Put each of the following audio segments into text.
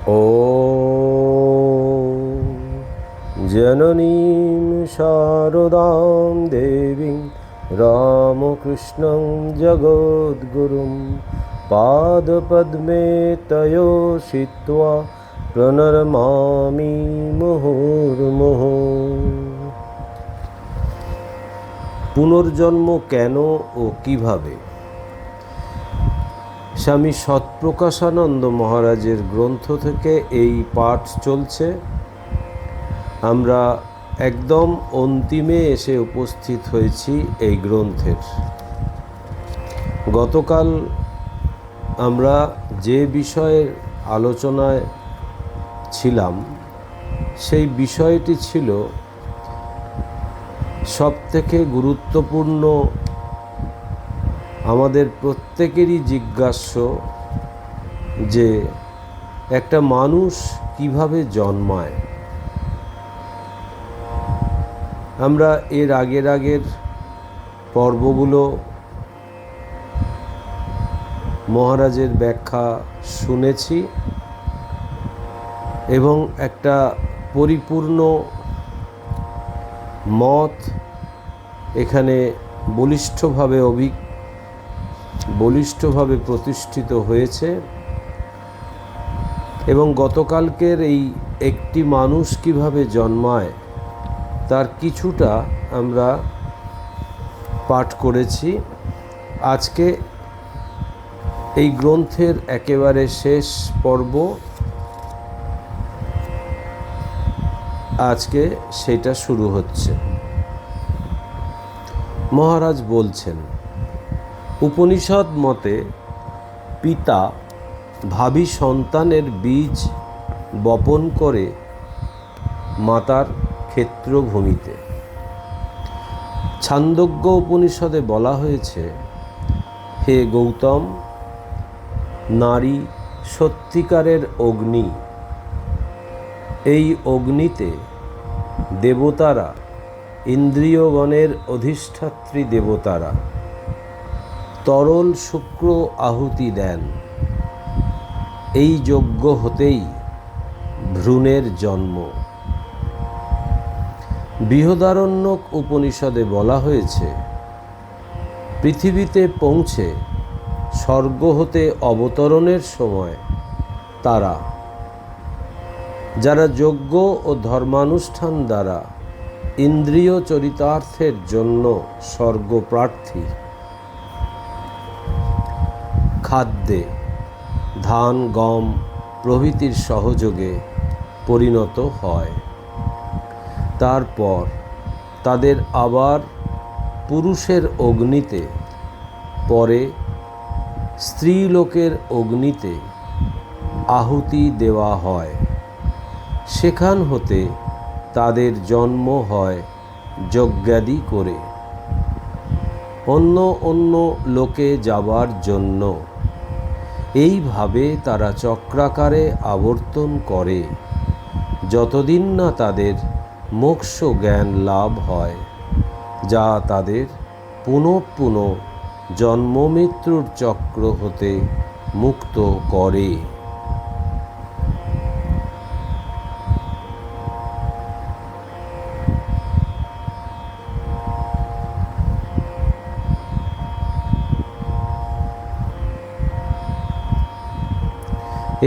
ॐ जननीं शारदां देवीं रामकृष्णं जगद्गुरुं पादपद्मे तयो शित्वा प्रणमामि मुहुर्मुहुः। পুনর্জন্ম কেন ও কিভাবে? স্বামী সৎপ্রকাশানন্দ মহারাজের গ্রন্থ থেকে এই পাঠ চলছে। আমরা একদম অন্তিমে এসে উপস্থিত হয়েছি এই গ্রন্থের। গতকাল আমরা যে বিষয়ের আলোচনায় ছিলাম সেই বিষয়টি ছিল সবথেকে গুরুত্বপূর্ণ, আমাদের প্রত্যেকেরই জিজ্ঞাস্য যে একটা মানুষ কিভাবে জন্মায়। আমরা এর আগের পর্বগুলো মহারাজের ব্যাখ্যা শুনেছি এবং একটা পরিপূর্ণ মত এখানে বলিষ্ঠভাবে প্রতিষ্ঠিত হয়েছে। এবং গতকালকের এই একটি মানুষ কিভাবে জন্মায় তার কিছুটা আমরা পাঠ করেছি। আজকে এই গ্রন্থের একেবারে শেষ পর্ব, আজকে সেটা শুরু হচ্ছে। মহারাজ বলছেন, উপনিষদ মতে পিতা ভাবী সন্তানের বীজ বপন করে মাতার ক্ষেত্রভূমিতে। ছান্দোগ্য উপনিষদে বলা হয়েছে, হে গৌতম, নারী সত্যিকারের অগ্নি। এই অগ্নিতে দেবতারা, ইন্দ্রিয়গণের অধিষ্ঠাত্রী দেবতারা তরল শুক্র আহুতি দেন। এই যজ্ঞ হতেই ভ্রূণের জন্ম। বৃহদারণ্যক উপনিষদে বলা হয়েছে, পৃথিবীতে পৌঁছে স্বর্গ হতে অবতরণের সময় তারা, যারা যজ্ঞ ও ধর্মানুষ্ঠান দ্বারা ইন্দ্রিয় চরিতার্থের জন্য স্বর্গপ্রার্থী, খাদ্যে ধান গম প্রভৃতির সহযোগে পরিণত হয়। তারপর তাদের আবার পুরুষের অগ্নিতে, পরে স্ত্রীলোকের অগ্নিতে আহুতি দেওয়া হয়। সেখান হতে তাদের জন্ম হয় যজ্ঞাদি করে অন্য অন্য লোকে যাবার জন্য। এইভাবে তারা চক্রাকারে আবর্তন করে যতদিন না তাদের মোক্ষ জ্ঞান লাভ হয়, যা তাদের পুনঃ পুনঃ জন্মমৃত্যুর চক্র হতে মুক্ত করে।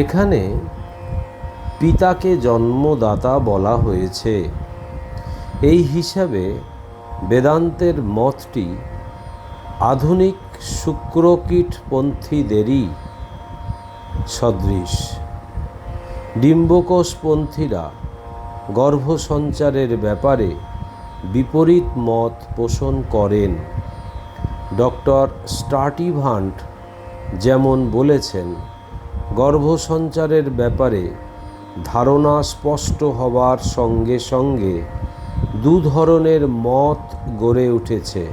এখানে পিতাকে জন্মদাতা বলা হয়েছে। এই হিসাবে বেদান্তের মতটি আধুনিক শুক্রকীটপন্থীদেরই সদৃশ। ডিম্বকোষপন্থীরা গর্ভসঞ্চারের ব্যাপারে বিপরীত মত পোষণ করেন। ডক্টর স্টার্টিভান্ট যেমন বলেছেন, গর্ভসঞ্চারের ব্যাপারে ধারণা স্পষ্ট হবার সঙ্গে সঙ্গে দু ধরনের মত গড়ে উঠেছে।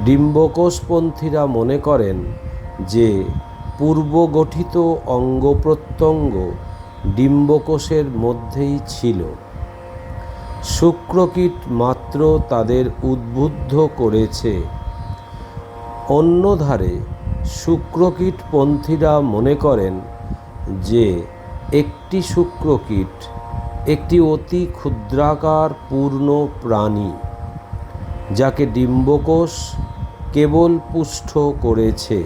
ডিম্বকোষপন্থীরা মনে করেন যে পূর্বগঠিত অঙ্গ প্রত্যঙ্গ ডিম্বকোষের মধ্যেই ছিল, শুক্রকীট মাত্র তাদের উদ্বুদ্ধ করেছে। অন্যধারে শুক্রকীটপন্থীরা মনে করেন যে একটি শুক্রকীট একটি অতি ক্ষুদ্রাকার পূর্ণ প্রাণী, যাকে ডিম্বকোষ কেবল পুষ্ট করেছে।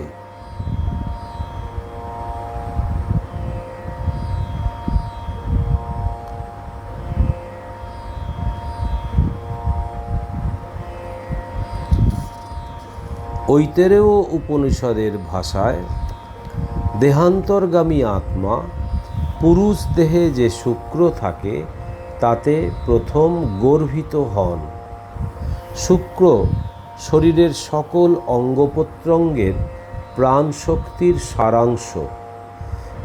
ঐতরেয় উপনিষদের ভাষায় দেহান্তর্গামী আত্মা পুরুষ দেহে যে শুক্র থাকে তাতে প্রথম গর্ভিত হন। শুক্র শরীরের সকল অঙ্গপ্রত্যঙ্গের প্রাণশক্তির সারাংশ,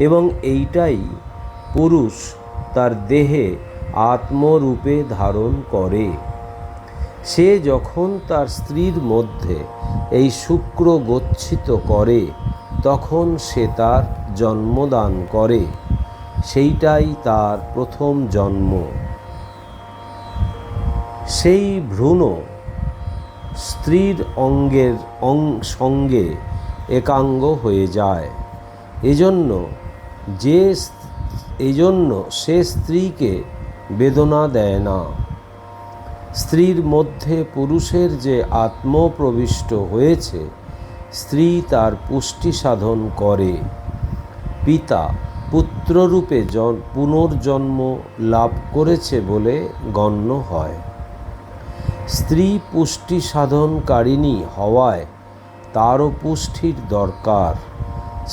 এবং এইটাই পুরুষ তার দেহে আত্মরূপে ধারণ করে। সে যখন তার স্ত্রীর মধ্যে এই শুক্র গচ্ছিত করে তখন সে তার জন্মদান করে, সেইটাই তার প্রথম জন্ম। সেই ভ্রূণ স্ত্রীর অঙ্গের সঙ্গে একাঙ্গ হয়ে যায়। এজন্য সে স্ত্রীকে বেদনা দেয় না। স্ত্রীর মধ্যে পুরুষের যে আত্মপ্রবিষ্ট হয়েছে, স্ত্রী তার পুষ্টি সাধন করে। পিতা পুত্ররূপে পুনর্জন্ম লাভ করেছে বলে গণ্য হয়। স্ত্রী পুষ্টি সাধনকারিণী হওয়ায় তারও পুষ্টির দরকার।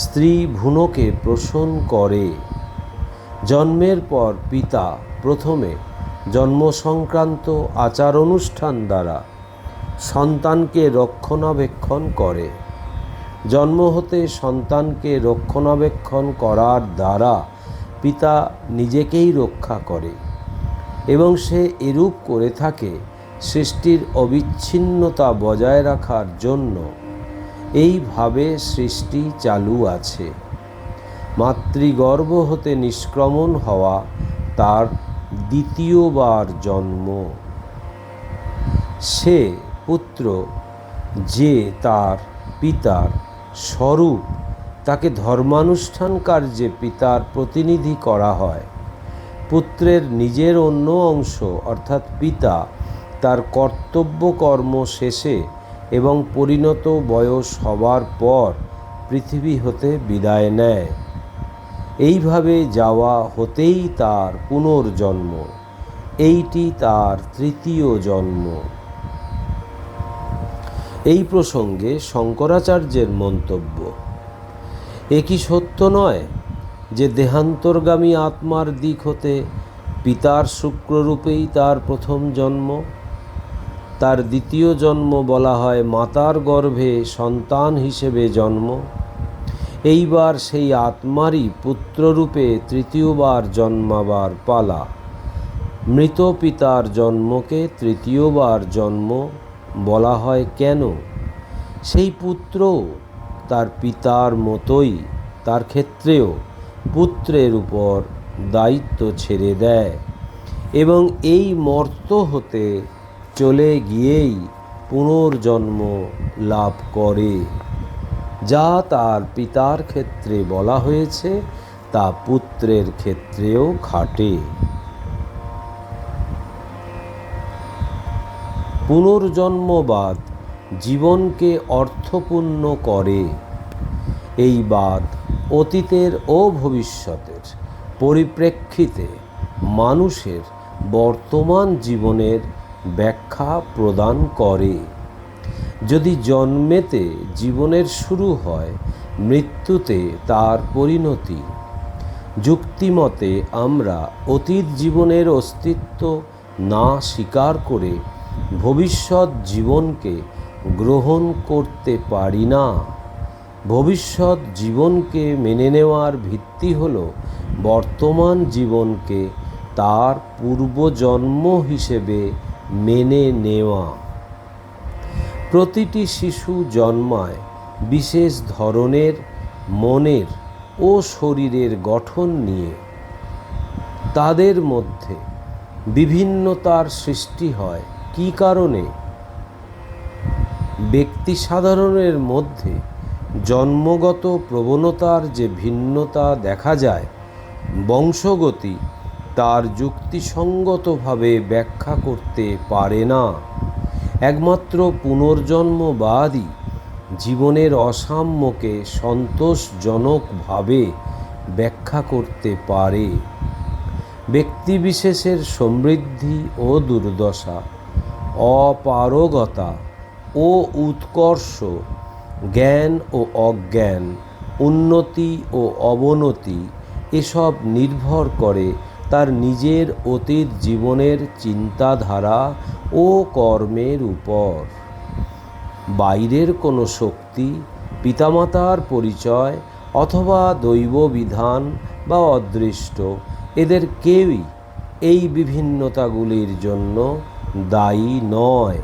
স্ত্রী ভ্রূণকে পোষণ করে। জন্মের পর পিতা প্রথমে জন্ম সংক্রান্ত আচার অনুষ্ঠান দ্বারা সন্তানকে রক্ষণাবেক্ষণ করে। জন্ম হতে সন্তানকে রক্ষণাবেক্ষণ করার দ্বারা পিতা নিজেকেই রক্ষা করে, এবং সে এরূপ করে থাকে সৃষ্টির অবিচ্ছিন্নতা বজায় রাখার জন্য। এইভাবে সৃষ্টি চালু আছে। মাতৃগর্ভ হতে নিষ্ক্রমণ হওয়া তার দ্বিতীয়বার জন্ম। সে পুত্র যে তার পিতার স্বরূপ, তাকে ধর্মানুষ্ঠান কার্যে পিতার প্রতিনিধি করা হয়। পুত্রের নিজের অন্য অংশ অর্থাৎ পিতা তার কর্তব্য কর্ম শেষে এবং পরিণত বয়স হবার পর পৃথিবী হতে বিদায় নেয়। এইভাবে যাওয়া হতেই তার পুনর্জন্ম। এইটি তার তৃতীয় জন্ম। এই প্রসঙ্গে শঙ্করাচার্যের মন্তব্য: এ কি সত্য নয় যে দেহান্তর্গামী আত্মার দিক হতে পিতার শুক্ররূপেই তার প্রথম জন্ম? তার দ্বিতীয় জন্ম বলা হয় মাতার গর্ভে সন্তান হিসেবে জন্ম। এইবার সেই আত্মারই পুত্ররূপে তৃতীয়বার জন্মাবার পালা। মৃত পিতার জন্মকে তৃতীয়বার জন্ম বলা হয় কেন? সেই পুত্র তার পিতার মতোই তার ক্ষেত্রেও পুত্রের উপর দায়িত্ব ছেড়ে দেয়, এবং এই মর্ত হতে চলে গিয়েই পুনর্জন্ম লাভ করে। যা তার পিতার ক্ষেত্রে বলা হয়েছে তা পুত্রের ক্ষেত্রেও খাটে। পুনর্জন্মবাদ জীবনকে অর্থপূর্ণ করে। এই বাদ অতীতের ও ভবিষ্যতের পরিপ্রেক্ষিতে মানুষের বর্তমান জীবনের ব্যাখ্যা প্রদান করে। যদি জন্মেতে জীবনের শুরু হয়, মৃত্যুতে তার পরিণতি। যুক্তিমতে আমরা অতীত জীবনের অস্তিত্ব না স্বীকার করে ভবিষ্যৎ জীবনকে গ্রহণ করতে পারি না। ভবিষ্যৎ জীবনকে মেনে নেওয়ার ভিত্তি হল বর্তমান জীবনকে তার পূর্বজন্ম হিসেবে মেনে নেওয়া। প্রতিটি শিশু জন্মায় বিশেষ ধরনের মনের ও শরীরের গঠন নিয়ে। তাদের মধ্যে বিভিন্নতার সৃষ্টি হয় কী কারণে? ব্যক্তি সাধারণের মধ্যে জন্মগত প্রবণতার যে ভিন্নতা দেখা যায়, বংশগতি তার যুক্তিসঙ্গতভাবে ব্যাখ্যা করতে পারে না। একমাত্র পুনর্জন্মবাদই জীবনের অসাম্যকে সন্তোষজনকভাবে ব্যাখ্যা করতে পারে। ব্যক্তিবিশেষের সমৃদ্ধি ও দুর্দশা, অপারগতা ও উৎকর্ষ, জ্ঞান ও অজ্ঞান, উন্নতি ও অবনতি এসব নির্ভর করে তার নিজের অতীত জীবনের চিন্তাধারা ও কর্মের উপর। বাইরের কোনো শক্তি, পিতামাতার পরিচয় অথবা দৈব বিধান বা অদৃষ্ট, এদের কেউই এই বিভিন্নতাগুলির জন্য দায়ী নয়।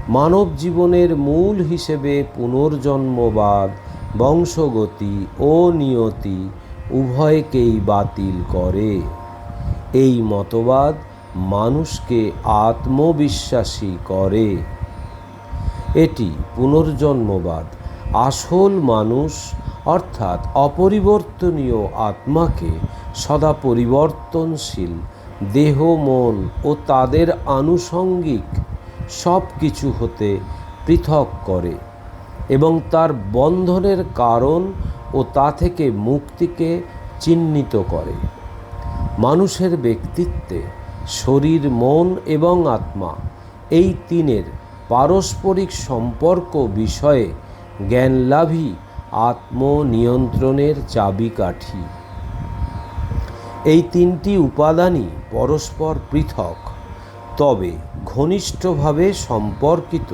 মানব জীবনের মূল হিসেবে পুনর্জন্মবাদ বংশগতি ও নিয়তি উভয়কেই বাতিল করে। এই মতবাদ মানুষকে আত্মবিশ্বাসী করে। এটি পুনর্জন্মবাদ আসল মানুষ অর্থাৎ অপরিবর্তনীয় আত্মাকে সদা পরিবর্তনশীল দেহ, মন ও তাদের আনুষঙ্গিক সব কিছু হতে পৃথক করে এবং তার বন্ধনের কারণ ও তা থেকে মুক্তিকে চিহ্নিত করে। মানুষের ব্যক্তিত্বে শরীর, মন এবং আত্মা এই তিনের পারস্পরিক সম্পর্ক বিষয়ে জ্ঞানলাভই আত্মনিয়ন্ত্রণের চাবিকাঠি। এই তিনটি উপাদানই পরস্পর পৃথক তবে ঘনিষ্ঠভাবে সম্পর্কিত।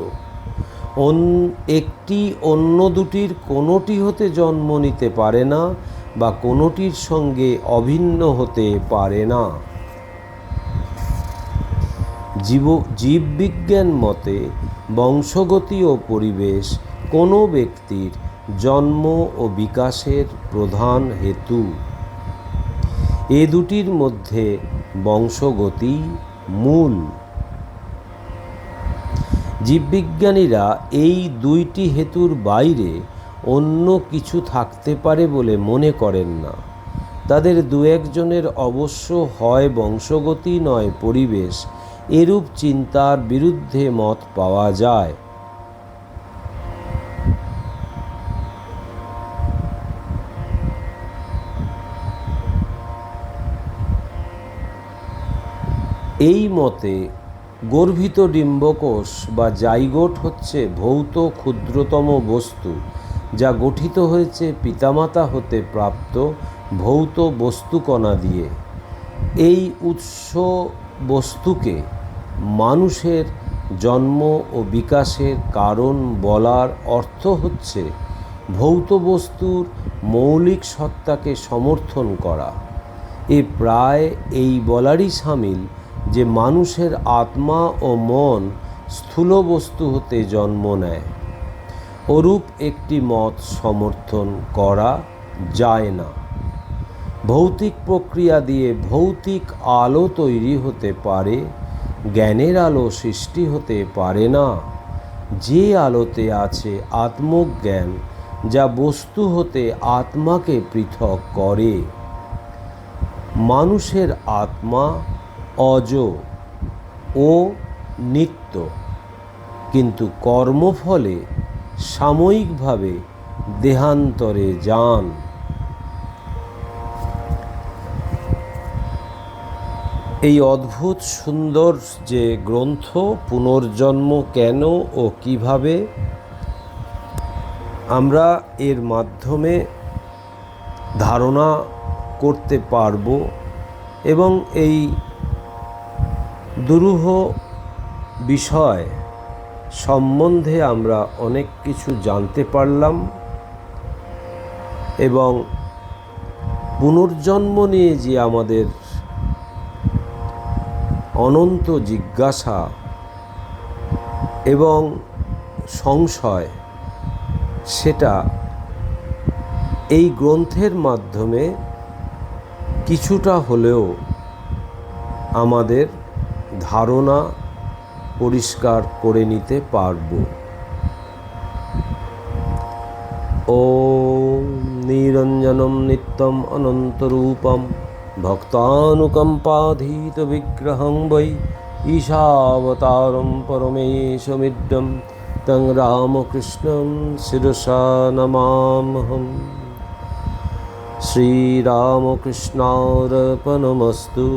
একটি অন্য দুটির কোনোটি হতে জন্ম নিতে পারে না বা কোনোটির সঙ্গে অভিন্ন হতে পারে না। জীববিজ্ঞান মতে বংশগতি ও পরিবেশ কোনো ব্যক্তির জন্ম ও বিকাশের প্রধান হেতু। এ দুটির মধ্যে বংশগতি মূল। জীববিজ্ঞানীরা এই দুইটি হেতুর বাইরে অন্য কিছু থাকতে পারে বলে মনে করেন না। তাদের দু একজনের অবশ্য হয় বংশগতি নয় পরিবেশ, এরূপ চিন্তার বিরুদ্ধে মত পাওয়া যায়। এই মতে গর্ভিত ডিম্বকোষ বা জাইগোট হচ্ছে ভৌত ক্ষুদ্রতম বস্তু, যা গঠিত হয়েছে পিতামাতা হতে প্রাপ্ত ভৌত বস্তুকণা দিয়ে। এই উৎস বস্তুকে মানুষের জন্ম ও বিকাশের কারণ বলার অর্থ হচ্ছে ভৌত বস্তুর মৌলিক সত্তাকে সমর্থন করা। এ প্রায় এই বলারই সামিল যে মানুষের আত্মা ও মন স্থূল বস্তু হতে জন্ম নেয়। ওরূপ একটি মত সমর্থন করা যায় না। ভৌতিক প্রক্রিয়া দিয়ে ভৌতিক আলো তৈরি হতে পারে, জ্ঞানের আলো সৃষ্টি হতে পারে না। যে আলোতে আছে আত্মজ্ঞান, যা বস্তু হতে আত্মাকে পৃথক করে। মানুষের আত্মা অজ ও নিত্য, কিন্তু কর্মফলে সাময়িকভাবে দেহান্তরে যান। এই অদ্ভুত সুন্দর যে গ্রন্থ পুনর্জন্ম কেন ও কিভাবে, আমরা এর মাধ্যমে ধারণা করতে পারব এবং এই দুরূহ বিষয় সম্বন্ধে আমরা অনেক কিছু জানতে পারলাম এবং পুনর্জন্ম নিয়ে যে আমাদের অনন্ত জিজ্ঞাসা এবং সংশয়, সেটা এই গ্রন্থের মাধ্যমে কিছুটা হলেও আমাদের ধারণা পরিষ্কার করে নিতে পারব। ওম নিরঞ্জন নিরঞ্জনম নিত্যম অনন্তরূপম ভক্তানুকম্পাধীতবিগ্রহং বৈ ঈশাবতারম পরমেশমিড্ডম তং রামকৃষ্ণং শিরসা নমাম্যহম। শ্রীরামকৃষ্ণার্পণমস্তু।